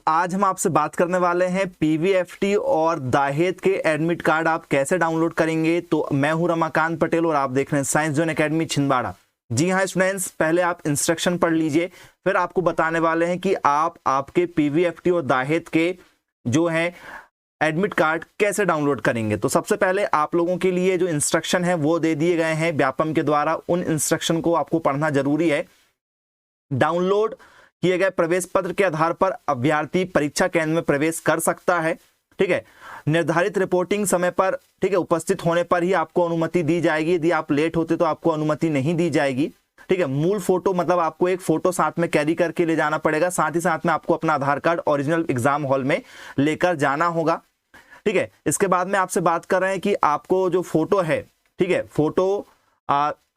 आज हम आपसे बात करने वाले हैं पीवीएफटी और दाहेद के एडमिट कार्ड आप कैसे डाउनलोड करेंगे। तो मैं हूं रमाकांत पटेल और आप देख रहे हैं साइंस जोन एकेडमी छिंदवाड़ा। जी हाँ स्टूडेंट्स, पहले आप इंस्ट्रक्शन पढ़ लीजिए, फिर आपको बताने वाले हैं कि आप आपके पीवीएफटी और दाहेद के जो है एडमिट कार्ड कैसे डाउनलोड करेंगे। तो सबसे पहले आप लोगों के लिए जो इंस्ट्रक्शन है वो दे दिए गए हैं व्यापम के द्वारा, उन इंस्ट्रक्शन को आपको पढ़ना जरूरी है। डाउनलोड किए गए प्रवेश पत्र के आधार पर अभ्यर्थी परीक्षा केंद्र में प्रवेश कर सकता है। ठीक है, निर्धारित रिपोर्टिंग समय पर ठीक है उपस्थित होने पर ही आपको अनुमति दी जाएगी। यदि आप लेट होते तो आपको अनुमति नहीं दी जाएगी। ठीक है, मूल फोटो मतलब आपको एक फोटो साथ में कैरी करके ले जाना पड़ेगा, साथ ही साथ में आपको अपना आधार कार्ड ओरिजिनल एग्जाम हॉल में लेकर जाना होगा। ठीक है, इसके बाद में आपसे बात कर रहे हैं कि आपको जो फोटो है, ठीक है, फोटो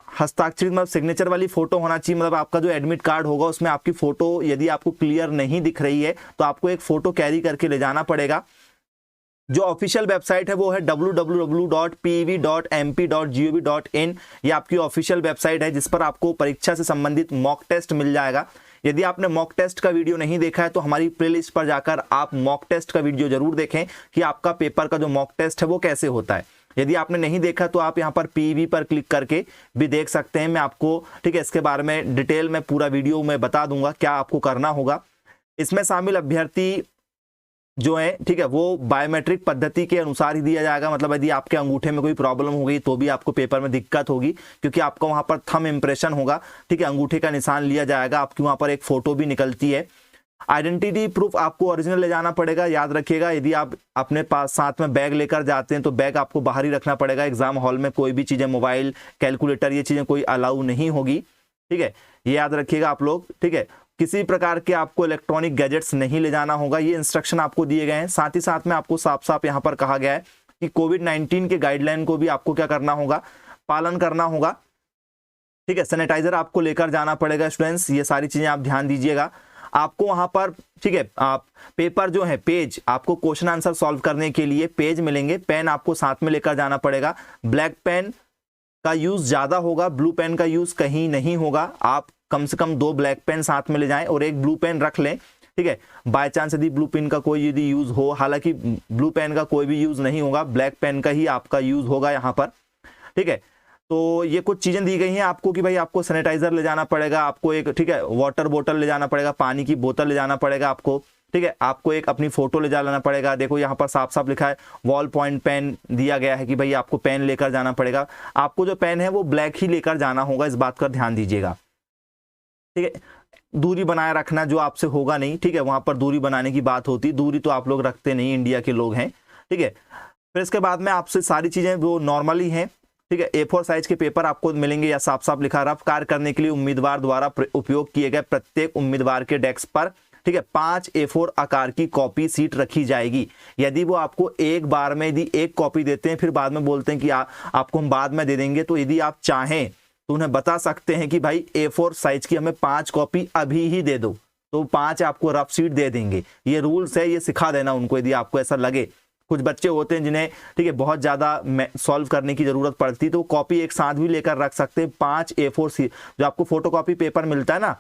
हस्ताक्षरित मतलब सिग्नेचर वाली फोटो होना चाहिए। मतलब आपका जो एडमिट कार्ड होगा उसमें आपकी फोटो यदि आपको क्लियर नहीं दिख रही है तो आपको एक फोटो कैरी करके ले जाना पड़ेगा। जो ऑफिशियल वेबसाइट है वो है www.pev.mp.gov.in। ये आपकी ऑफिशियल वेबसाइट है जिस पर आपको परीक्षा से संबंधित मॉक टेस्ट मिल जाएगा। यदि आपने मॉक टेस्ट का वीडियो नहीं देखा है तो हमारी प्लेलिस्ट पर जाकर आप मॉक टेस्ट का वीडियो जरूर देखें कि आपका पेपर का जो मॉक टेस्ट है वो कैसे होता है। यदि आपने नहीं देखा तो आप यहाँ पर पीवी पर क्लिक करके भी देख सकते हैं। मैं आपको ठीक है इसके बारे में डिटेल में पूरा वीडियो में बता दूंगा क्या आपको करना होगा। इसमें शामिल अभ्यर्थी जो है ठीक है वो बायोमेट्रिक पद्धति के अनुसार ही दिया जाएगा। मतलब यदि आपके अंगूठे में कोई प्रॉब्लम हो गई तो भी आपको पेपर में दिक्कत होगी, क्योंकि आपका वहां पर थंब इंप्रेशन होगा। ठीक है, अंगूठे का निशान लिया जाएगा, आपकी वहां पर एक फोटो भी निकलती है। आइडेंटिटी प्रूफ आपको ओरिजिनल ले जाना पड़ेगा। याद रखिएगा, यदि आप अपने पास साथ में बैग लेकर जाते हैं तो बैग आपको बाहर ही रखना पड़ेगा। एग्जाम हॉल में कोई भी चीजें, मोबाइल, कैलकुलेटर, ये चीजें कोई अलाउ नहीं होगी। ठीक है, ये याद रखिएगा आप लोग। ठीक है, किसी प्रकार के आपको इलेक्ट्रॉनिक गैजेट्स नहीं ले जाना होगा। ये इंस्ट्रक्शन आपको दिए गए हैं। साथ ही साथ में आपको साफ साफ यहाँ पर कहा गया है कि कोविड-19 के गाइडलाइन को भी आपको क्या करना होगा, पालन करना होगा। ठीक है, सैनिटाइजर आपको लेकर जाना पड़ेगा स्टूडेंट्स। ये सारी चीजें आप ध्यान दीजिएगा। आपको वहां पर ठीक है आप पेपर जो है पेज, आपको क्वेश्चन आंसर सॉल्व करने के लिए पेज मिलेंगे। पेन आपको साथ में लेकर जाना पड़ेगा। ब्लैक पेन का यूज ज्यादा होगा, ब्लू पेन का यूज कहीं नहीं होगा। आप कम से कम 2 ब्लैक पेन साथ में ले जाएं और एक ब्लू पेन रख लें। ठीक है, बाय चांस यदि ब्लू पेन का कोई यदि यूज हो, हालांकि ब्लू पेन का कोई भी यूज नहीं होगा, ब्लैक पेन का ही आपका यूज होगा यहाँ पर। ठीक है, तो ये कुछ चीजें दी गई हैं आपको कि भाई आपको सैनिटाइजर ले जाना पड़ेगा, आपको एक ठीक है वाटर बोतल ले जाना पड़ेगा, पानी की बोतल ले जाना पड़ेगा आपको। ठीक है, आपको एक अपनी फोटो ले जाना पड़ेगा। देखो यहाँ पर साफ साफ लिखा है वॉल पॉइंट पेन दिया गया है कि भाई आपको पेन लेकर जाना पड़ेगा। आपको जो पेन है वो ब्लैक ही लेकर जाना होगा, इस बात का ध्यान दीजिएगा। ठीक है, दूरी बनाए रखना जो आपसे होगा नहीं। ठीक है, वहां पर दूरी बनाने की बात होती है, दूरी तो आप लोग रखते नहीं, इंडिया के लोग हैं। ठीक है, फिर इसके बाद में आपसे सारी चीजें वो नॉर्मली हैं। ठीक है, A4 साइज के पेपर आपको मिलेंगे या साफ साफ लिखा रफ कार्य करने के लिए उम्मीदवार द्वारा उपयोग किए गए प्रत्येक उम्मीदवार के डेस्क पर ठीक है 5 A4 आकार की कॉपी सीट रखी जाएगी। यदि वो आपको एक बार में यदि एक कॉपी देते हैं फिर बाद में बोलते हैं कि आपको हम बाद में दे देंगे, तो यदि आप चाहें तो उन्हें बता सकते हैं कि भाई A4 साइज की हमें 5 कॉपी अभी ही दे दो, तो 5 आपको रफ सीट दे देंगे। ये रूल्स है, ये सिखा देना उनको यदि आपको ऐसा लगे। कुछ बच्चे होते हैं जिन्हें ठीक है बहुत ज्यादा सॉल्व करने की जरूरत पड़ती है तो कॉपी एक साथ भी लेकर रख सकते हैं। 5 A4 सी जो आपको फोटोकॉपी पेपर मिलता है ना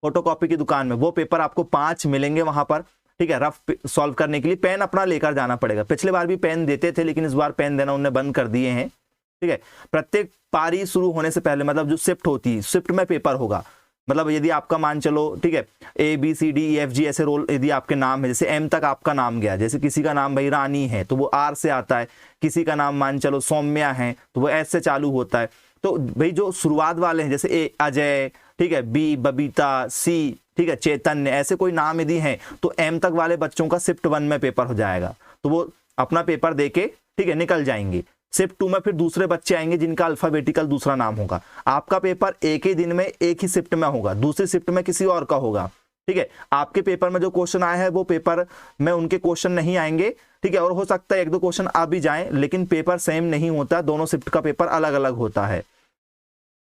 फोटोकॉपी की दुकान में, वो पेपर आपको 5 मिलेंगे वहां पर। ठीक है, रफ सॉल्व करने के लिए पेन अपना लेकर जाना पड़ेगा। पिछले बार भी पेन देते थे लेकिन इस बार पेन देना उन्होंने बंद कर दिए हैं। ठीक है, प्रत्येक पारी शुरू होने से पहले मतलब जो शिफ्ट होती है, शिफ्ट में पेपर होगा। मतलब यदि आपका मान चलो ठीक है ABCDEFG ऐसे रोल यदि आपके नाम है, जैसे M तक आपका नाम गया, जैसे किसी का नाम भाई रानी है तो वो R से आता है, किसी का नाम मान चलो सौम्या है तो वो S से चालू होता है। तो भाई जो शुरुआत वाले हैं जैसे A अजय, ठीक है, B बबीता, C ठीक है चैतन्य, ऐसे कोई नाम यदि हैं तो M तक वाले बच्चों का शिफ्ट 1 में पेपर हो जाएगा, तो वो अपना पेपर दे के ठीक है निकल जाएंगे। शिफ्ट 2 में फिर दूसरे बच्चे आएंगे जिनका अल्फाबेटिकल दूसरा नाम होगा। आपका पेपर एक ही दिन में एक ही शिफ्ट में होगा, दूसरी शिफ्ट में किसी और का होगा। ठीक है, आपके पेपर में जो क्वेश्चन आए हैं वो पेपर में उनके क्वेश्चन नहीं आएंगे। ठीक है, और हो सकता है 1-2 क्वेश्चन आ भी जाएं लेकिन पेपर सेम नहीं होता, दोनों शिफ्ट का पेपर अलग अलग होता है।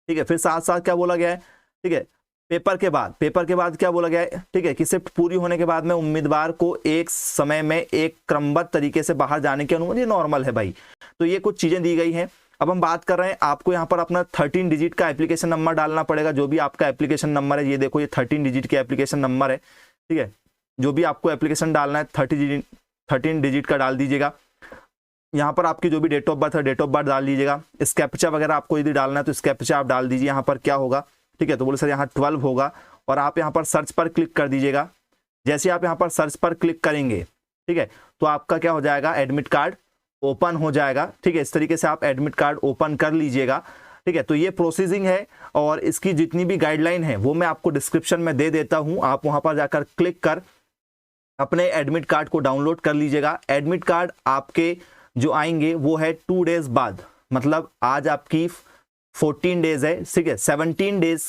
ठीक है, फिर साथ साथ क्या बोला गया है, ठीक है, पेपर के बाद क्या बोला गया है, ठीक है, कि शिफ्ट पूरी होने के बाद में उम्मीदवार को एक समय में एक क्रमबद्ध तरीके से बाहर जाने की अनुमति, नॉर्मल है भाई। तो ये कुछ चीजें दी गई हैं। अब हम बात कर रहे हैं, आपको यहाँ पर अपना 13 डिजिट का एप्लीकेशन नंबर डालना पड़ेगा, जो भी आपका एप्लीकेशन नंबर है। ये देखो, ये 13 डिजिट के एप्लीकेशन नंबर है। ठीक है, जो भी आपको एप्लीकेशन डालना है 13 डिजिट का डाल दीजिएगा। यहाँ पर आपकी जो भी डेट ऑफ बर्थ है डेट ऑफ बर्थ डाल दीजिएगा। इस कैप्चा वगैरह आपको यदि डालना है तो इस कैप्चा आप डाल दीजिए। यहाँ पर क्या होगा, ठीक है, तो बोले सर यहाँ 12 होगा और आप यहाँ पर सर्च पर क्लिक कर दीजिएगा। जैसे आप यहाँ पर सर्च पर क्लिक करेंगे, ठीक है, तो आपका क्या हो जाएगा, एडमिट कार्ड ओपन हो जाएगा। ठीक है, इस तरीके से आप एडमिट कार्ड ओपन कर लीजिएगा। ठीक है, तो ये प्रोसेसिंग है और इसकी जितनी भी गाइडलाइन है वो मैं आपको डिस्क्रिप्शन में दे देता हूं। आप वहां पर जाकर क्लिक कर अपने एडमिट कार्ड को डाउनलोड कर लीजिएगा। एडमिट कार्ड आपके जो आएंगे वो है 2 डेज बाद, मतलब आज आपकी 14 डेज है, ठीक है, 17 डेज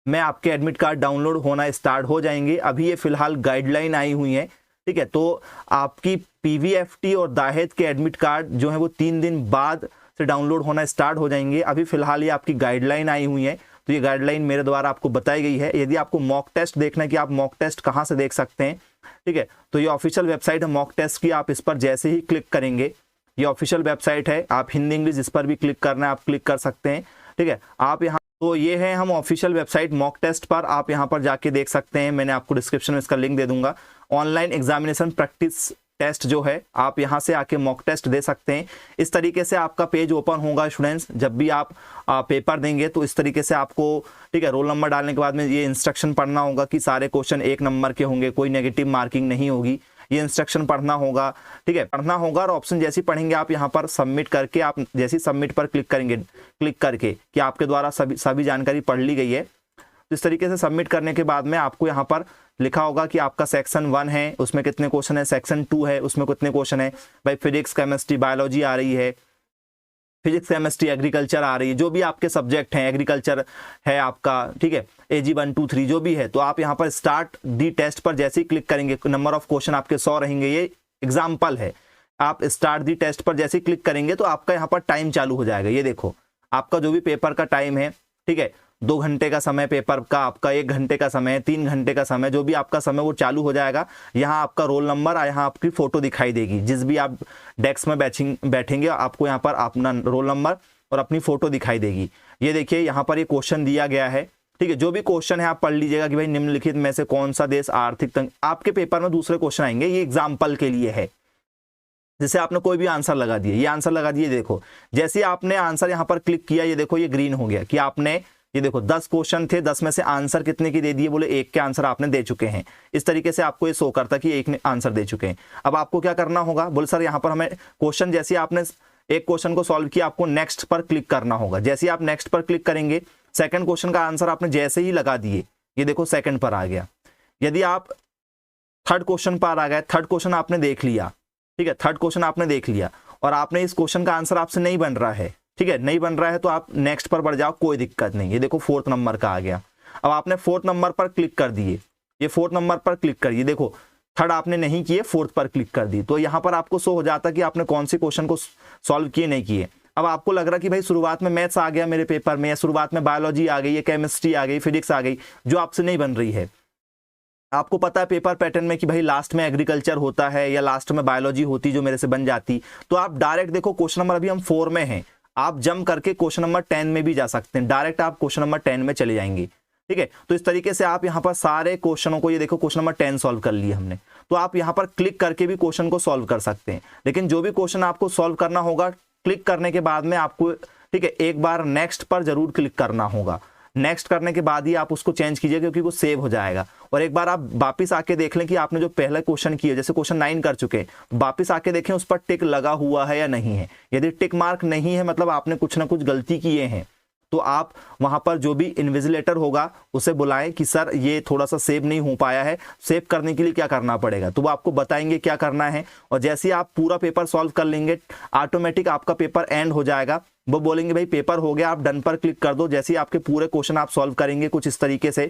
में आपके एडमिट कार्ड डाउनलोड होना स्टार्ट हो जाएंगे। अभी ये फिलहाल गाइडलाइन आई हुई है। ठीक है, तो आपकी पीवीएफटी और दाहेद के एडमिट कार्ड जो है वो 3 दिन बाद से डाउनलोड होना स्टार्ट हो जाएंगे। अभी फिलहाल ये आपकी गाइडलाइन आई हुई है, तो ये गाइडलाइन मेरे द्वारा आपको बताई गई है। यदि आपको मॉक टेस्ट देखना है कि आप मॉक टेस्ट कहाँ से देख सकते हैं, ठीक है, तो ये ऑफिशियल वेबसाइट है मॉक टेस्ट की। आप इस पर जैसे ही क्लिक करेंगे, ये ऑफिशियल वेबसाइट है, आप हिंदी इंग्लिश इस पर भी क्लिक करना है आप क्लिक कर सकते हैं। ठीक है, आप यहाँ, तो ये है हम ऑफिशियल वेबसाइट मॉक टेस्ट पर, आप यहाँ पर जाके देख सकते हैं। मैंने आपको डिस्क्रिप्शन में इसका लिंक दे दूंगा। ऑनलाइन एग्जामिनेशन प्रैक्टिस टेस्ट जो है, आप यहाँ से आके मॉक टेस्ट दे सकते हैं। इस तरीके से आपका पेज ओपन होगा स्टूडेंट्स। जब भी आप पेपर देंगे तो इस तरीके से आपको, ठीक है, रोल नंबर डालने के बाद में ये इंस्ट्रक्शन पढ़ना होगा कि सारे क्वेश्चन 1 नंबर के होंगे, कोई नेगेटिव मार्किंग नहीं होगी। ये इंस्ट्रक्शन पढ़ना होगा, ठीक है, पढ़ना होगा। और ऑप्शन जैसे पढ़ेंगे आप यहाँ पर सबमिट करके, आप जैसे सबमिट पर क्लिक करेंगे, क्लिक करके कि आपके द्वारा सभी जानकारी पढ़ ली गई है, तो इस तरीके से सबमिट करने के बाद में आपको यहाँ पर लिखा होगा कि आपका सेक्शन 1 है, उसमें कितने क्वेश्चन है, सेक्शन 2 है, उसमें कितने क्वेश्चन है। भाई फिजिक्स केमिस्ट्री बायोलॉजी आ रही है, फिजिक्स केमिस्ट्री एग्रीकल्चर आ रही है, जो भी आपके सब्जेक्ट हैं, एग्रीकल्चर है आपका, ठीक है, AG 1 2 3 जो भी है, तो आप यहाँ पर स्टार्ट दी टेस्ट पर जैसे ही क्लिक करेंगे, नंबर ऑफ क्वेश्चन आपके 100 रहेंगे। ये एग्जाम्पल है। आप स्टार्ट दी टेस्ट पर जैसे ही क्लिक करेंगे तो आपका यहाँ पर टाइम चालू हो जाएगा। ये देखो आपका जो भी पेपर का टाइम है, ठीक है, 2 घंटे का समय पेपर का, आपका 1 घंटे का समय, 3 घंटे का समय, जो भी आपका समय वो चालू हो जाएगा। यहाँ आपका रोल नंबर, यहाँ आपकी फोटो दिखाई देगी। जिस भी आप डेस्क में बैठेंगे आपको यहाँ पर अपना रोल नंबर और अपनी फोटो दिखाई देगी। ये देखिए यहाँ पर ये क्वेश्चन दिया गया है, ठीक है, जो भी क्वेश्चन है आप पढ़ लीजिएगा कि भाई निम्नलिखित में से कौन सा देश आर्थिक तंग, आपके पेपर में दूसरे क्वेश्चन आएंगे, ये एग्जाम्पल के लिए है। जैसे आपने कोई भी आंसर लगा दिए, ये आंसर लगा दिए, देखो जैसे आपने आंसर यहाँ पर क्लिक किया, ये देखो ये ग्रीन हो गया कि आपने, ये देखो 10 क्वेश्चन थे, 10 में से आंसर कितने की दे दिए, बोले 1 के आंसर आपने दे चुके हैं। इस तरीके से आपको ये शो करता कि 1 ने आंसर दे चुके हैं। अब आपको क्या करना होगा, बोले सर यहाँ पर हमें क्वेश्चन, जैसे आपने एक क्वेश्चन को सॉल्व किया, आपको नेक्स्ट पर क्लिक करना होगा। जैसे आप नेक्स्ट पर क्लिक करेंगे, सेकंड क्वेश्चन का आंसर आपने जैसे ही लगा दिए, ये देखो सेकंड पर आ गया। यदि आप थर्ड क्वेश्चन पर आ गए, थर्ड क्वेश्चन आपने देख लिया, ठीक है, थर्ड क्वेश्चन आपने देख लिया और आपने इस क्वेश्चन का आंसर आपसे नहीं बन रहा है, ठीक है, नहीं बन रहा है, तो आप नेक्स्ट पर बढ़ जाओ, कोई दिक्कत नहीं। ये देखो 4th नंबर का आ गया। अब आपने 4th नंबर पर क्लिक कर दिए, ये 4th नंबर पर क्लिक करिए, देखो थर्ड आपने नहीं किए, 4th पर क्लिक कर दी, तो यहाँ पर आपको शो हो जाता कि आपने कौन से क्वेश्चन को सॉल्व किए नहीं किए। अब आपको लग रहा कि भाई शुरुआत में मैथ्स आ गया मेरे पेपर में, या शुरुआत में बायोलॉजी आ गई, या केमिस्ट्री आ गई, फिजिक्स आ गई, जो आपसे नहीं बन रही है। आपको पता है पेपर पैटर्न में कि भाई लास्ट में एग्रीकल्चर होता है या लास्ट में बायोलॉजी होती जो मेरे से बन जाती, तो आप डायरेक्ट देखो क्वेश्चन नंबर, अभी हम 4 में हैं, आप जंप करके क्वेश्चन नंबर 10 में भी जा सकते हैं, डायरेक्ट आप क्वेश्चन नंबर 10 में चले जाएंगे। ठीक है, तो इस तरीके से आप यहाँ पर सारे क्वेश्चनों को, ये देखो क्वेश्चन नंबर 10 सॉल्व कर लिया हमने, तो आप यहाँ पर क्लिक करके भी क्वेश्चन को सॉल्व कर सकते हैं। लेकिन जो भी क्वेश्चन आपको सॉल्व करना होगा, क्लिक करने के बाद में आपको, ठीक है, एक बार नेक्स्ट पर जरूर क्लिक करना होगा। नेक्स्ट करने के बाद ही आप उसको चेंज कीजिए, क्योंकि वो सेव हो जाएगा। और एक बार आप वापिस आके देख लें कि आपने जो पहले क्वेश्चन किए, जैसे क्वेश्चन 9 कर चुके हैं, वापिस आके देखें उस पर टिक लगा हुआ है या नहीं है। यदि टिक मार्क नहीं है, मतलब आपने कुछ ना कुछ गलती किए हैं, तो आप वहां पर जो भी इन्विजिलेटर होगा उसे बुलाएं कि सर ये थोड़ा सा सेव नहीं हो पाया है, सेव करने के लिए क्या करना पड़ेगा, तो वो आपको बताएंगे क्या करना है। और जैसे ही आप पूरा पेपर सॉल्व कर लेंगे, ऑटोमेटिक आपका पेपर एंड हो जाएगा। वो बोलेंगे भाई पेपर हो गया, आप डन पर क्लिक कर दो। जैसे ही आपके पूरे क्वेश्चन आप सॉल्व करेंगे कुछ इस तरीके से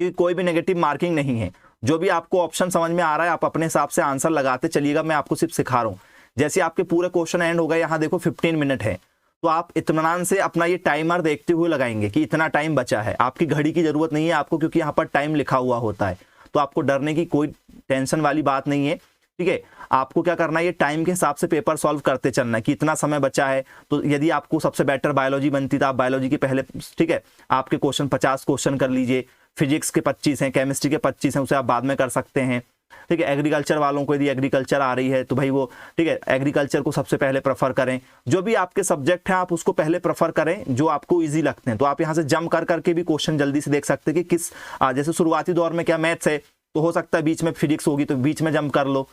कि कोई भी नेगेटिव मार्किंग नहीं है, जो भी आपको ऑप्शन समझ में आ रहा है आप अपने हिसाब से आंसर लगाते चलिएगा। मैं आपको सिर्फ सिखा रहा हूँ। जैसे आपके पूरे क्वेश्चन एंड हो गए, यहाँ देखो 15 मिनट है, तो आप इत्मीनान से अपना ये टाइमर देखते हुए लगाएंगे कि इतना टाइम बचा है। आपकी घड़ी की जरूरत नहीं है आपको, क्योंकि यहाँ पर टाइम लिखा हुआ होता है, तो आपको डरने की कोई टेंशन वाली बात नहीं है। ठीक है, आपको क्या करना है, ये टाइम के हिसाब से पेपर सॉल्व करते चलना है कि इतना समय बचा है। तो यदि आपको सबसे बेटर बायोलॉजी बनती तो आप बायोलॉजी के पहले, ठीक है, आपके क्वेश्चन 50 क्वेश्चन कर लीजिए, फिजिक्स के 25 हैं, केमिस्ट्री के 25 हैं, उसे आप बाद में कर सकते हैं। ठीक है, एग्रीकल्चर वालों को यदि एग्रीकल्चर आ रही है तो भाई वो ठीक है एग्रीकल्चर को सबसे पहले प्रेफर करें। जो भी आपके सब्जेक्ट हैं आप उसको पहले प्रेफर करें जो आपको इजी लगते हैं। तो आप यहाँ से जंप कर करके भी क्वेश्चन जल्दी से देख सकते हैं कि किस जैसे शुरुआती दौर में क्या मैथ्स है तो हो सकता है बीच में फिजिक्स होगी तो बीच में जंप कर लो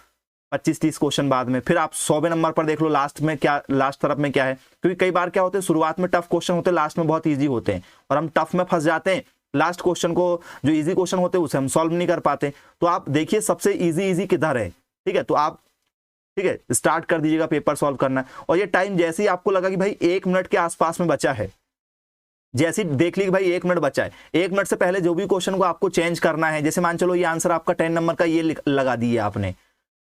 25-30 क्वेश्चन बाद में, फिर आप 100वें नंबर पर देख लो लास्ट में क्या, लास्ट तरफ में क्या है। क्योंकि कई बार क्या होते हैं शुरुआत में टफ क्वेश्चन होते हैं, लास्ट में बहुत ईजी होते हैं और हम टफ में फंस जाते हैं। लास्ट क्वेश्चन को जो इजी क्वेश्चन होते हैं उसे हम सॉल्व नहीं कर पाते। तो आप देखिए सबसे इजी किधर है। ठीक है, तो आप ठीक है स्टार्ट कर दीजिएगा पेपर सॉल्व करना। और ये टाइम जैसे ही आपको लगा कि भाई 1 मिनट के आसपास में बचा है, जैसे ही देख ली कि भाई 1 मिनट बचा है, 1 मिनट से पहले जो भी क्वेश्चन को आपको चेंज करना है, जैसे मान चलो ये आंसर आपका 10 नंबर का ये लगा दिए आपने,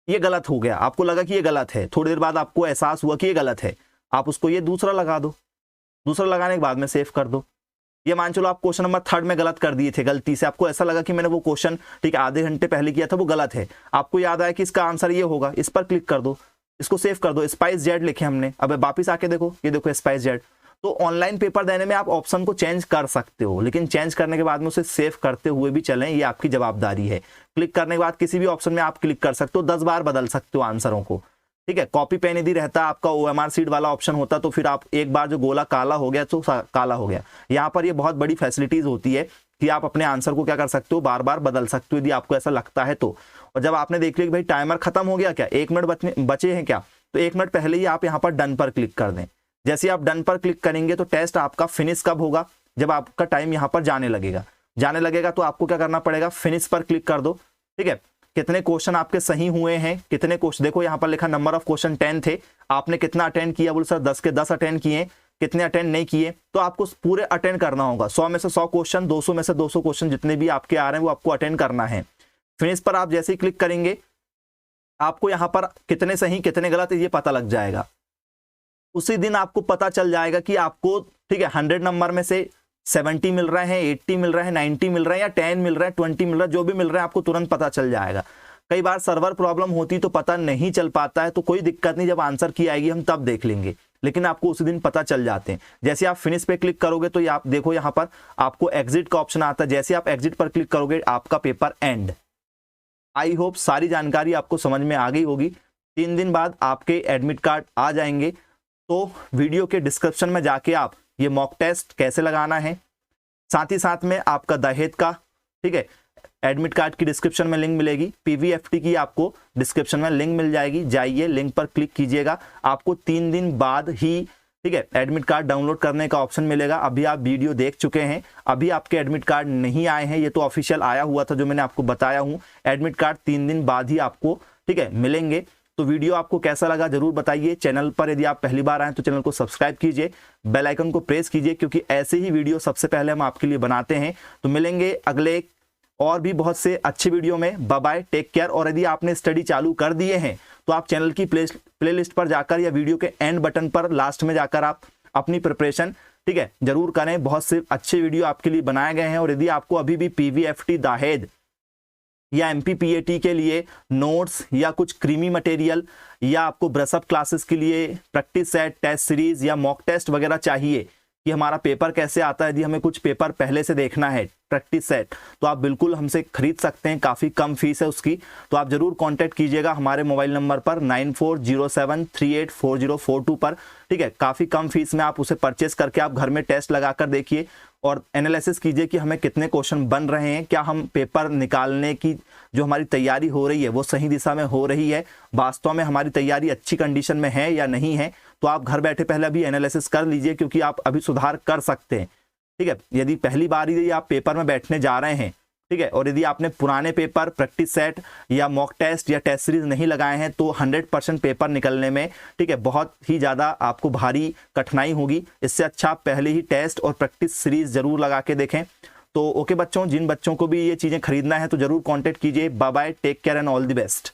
ये गलत हो गया, आपको लगा कि ये गलत है, थोड़ी देर बाद आपको एहसास हुआ कि ये गलत है, आप उसको ये दूसरा लगा दो, दूसरा लगाने के बाद में सेव कर दो। ये मान चलो आप क्वेश्चन नंबर 3 में गलत कर दिए थे, गलती से आपको ऐसा लगा कि मैंने वो क्वेश्चन ठीक है आधे घंटे पहले किया था वो गलत है, आपको याद आया कि इसका आंसर ये होगा, इस पर क्लिक कर दो, इसको सेव कर दो। स्पाइस जेड लिखे हमने, अब वापिस आके देखो, ये देखो स्पाइस जेड। तो ऑनलाइन पेपर देने में आप ऑप्शन को चेंज कर सकते हो, लेकिन चेंज करने के बाद में उसे सेव करते हुए भी चलें, ये आपकी जवाबदारी है। क्लिक करने के बाद किसी भी ऑप्शन में आप क्लिक कर सकते हो, 10 बार बदल सकते हो आंसरों को। ठीक है, कॉपी पेन यदि रहता आपका OMR सीट वाला ऑप्शन होता तो फिर आप एक बार जो गोला काला हो गया तो काला हो गया। यहाँ पर ये बहुत बड़ी फैसिलिटीज होती है कि आप अपने आंसर को क्या कर सकते हो, बार बार बदल सकते हो यदि आपको ऐसा लगता है तो। और जब आपने देख लिया कि भाई टाइमर खत्म हो गया, क्या 1 मिनट बचे हैं क्या, तो 1 मिनट पहले ही आप यहाँ पर डन पर क्लिक कर दें। जैसे आप डन पर क्लिक करेंगे तो टेस्ट आपका फिनिश कब होगा, जब आपका टाइम यहाँ पर जाने लगेगा तो आपको क्या करना पड़ेगा, फिनिश पर क्लिक कर दो। ठीक है, कितने क्वेश्चन आपके सही हुए हैं, कितने क्वेश्चन देखो यहाँ पर लिखा नंबर ऑफ क्वेश्चन 10 थे, आपने कितना अटेंड किया, बोले सर 10 के 10 अटेंड किए, कितने अटेंड नहीं किए, तो आपको पूरे अटेंड करना होगा। 100 में से 100 क्वेश्चन, 200 में से 200 क्वेश्चन जितने भी आपके आ रहे हैं वो आपको अटेंड करना है। फिनिश पर आप जैसे ही क्लिक करेंगे आपको यहाँ पर कितने सही कितने गलत ये पता लग जाएगा। उसी दिन आपको पता चल जाएगा कि आपको ठीक है 100 नंबर में से 70 मिल रहे हैं, 80 मिल रहे हैं, 90 मिल रहे हैं या 10 मिल रहे हैं, 20 मिल रहा है, जो भी मिल रहा है आपको तुरंत पता चल जाएगा। कई बार सर्वर प्रॉब्लम होती तो पता नहीं चल पाता है, तो कोई दिक्कत नहीं, जब आंसर की आएगी हम तब देख लेंगे, लेकिन आपको उसी दिन पता चल जाते हैं। जैसे आप फिनिश पे क्लिक करोगे तो आप देखो यहाँ पर आपको एग्जिट का ऑप्शन आता है, जैसे आप एग्जिट पर क्लिक करोगे आपका पेपर एंड। आई होप सारी जानकारी आपको समझ में आ गई होगी। 3 दिन बाद आपके एडमिट कार्ड आ जाएंगे, तो वीडियो के डिस्क्रिप्शन में जाके आप ये मॉक टेस्ट कैसे लगाना है, साथ ही साथ में आपका दहेज का ठीक है एडमिट कार्ड की डिस्क्रिप्शन में लिंक मिलेगी, PVFT की आपको डिस्क्रिप्शन में लिंक मिल जाएगी, जाइए लिंक पर क्लिक कीजिएगा, आपको 3 दिन बाद ही ठीक है एडमिट कार्ड डाउनलोड करने का ऑप्शन मिलेगा। अभी आप वीडियो देख चुके हैं, अभी आपके एडमिट कार्ड नहीं आए हैं, ये तो ऑफिशियल आया हुआ था जो मैंने आपको बताया हूँ। एडमिट कार्ड 3 दिन बाद ही आपको ठीक है मिलेंगे। तो वीडियो आपको कैसा लगा जरूर बताइए। चैनल पर यदि आप पहली बार आए तो चैनल को सब्सक्राइब कीजिए, बेल आइकन को प्रेस कीजिए, क्योंकि ऐसे ही वीडियो सबसे पहले हम आपके लिए बनाते हैं। तो मिलेंगे अगले और भी बहुत से अच्छे वीडियो में। Bye bye, take care. और यदि आपने स्टडी चालू कर दिए हैं तो आप चैनल की प्लेलिस्ट पर जाकर या वीडियो के एंड बटन पर लास्ट में जाकर आप अपनी प्रिपरेशन ठीक है जरूर करें। बहुत से अच्छे वीडियो आपके लिए बनाए गए हैं। और यदि आपको अभी भी PVFT दहेज या MPPAT के लिए नोट्स या कुछ क्रीमी मटेरियल या आपको ब्रशअप क्लासेस के लिए प्रैक्टिस सेट, टेस्ट सीरीज या मॉक टेस्ट वगैरह चाहिए कि हमारा पेपर कैसे आता है, यदि हमें कुछ पेपर पहले से देखना है प्रैक्टिस सेट, तो आप बिल्कुल हमसे खरीद सकते हैं। काफ़ी कम फीस है उसकी, तो आप ज़रूर कांटेक्ट कीजिएगा हमारे मोबाइल नंबर पर 9407384042 पर। ठीक है, काफ़ी कम फीस में आप उसे परचेस करके आप घर में टेस्ट लगा कर देखिए और एनालिसिस कीजिए कि हमें कितने क्वेश्चन बन रहे हैं, क्या हम पेपर निकालने की जो हमारी तैयारी हो रही है वो सही दिशा में हो रही है, वास्तव में हमारी तैयारी अच्छी कंडीशन में है या नहीं है। तो आप घर बैठे पहले अभी एनालिसिस कर लीजिए, क्योंकि आप अभी सुधार कर सकते हैं। ठीक है, यदि पहली बार यदि आप पेपर में बैठने जा रहे हैं ठीक है, और यदि आपने पुराने पेपर प्रैक्टिस सेट या मॉक टेस्ट या टेस्ट सीरीज नहीं लगाए हैं तो 100% पेपर निकलने में ठीक है बहुत ही ज़्यादा आपको भारी कठिनाई होगी। इससे अच्छा आप पहले ही टेस्ट और प्रैक्टिस सीरीज जरूर लगा के देखें। तो ओके बच्चों, जिन बच्चों को भी ये चीज़ें खरीदना है तो जरूर कॉन्टेक्ट कीजिए। Bye bye, take care and all the best.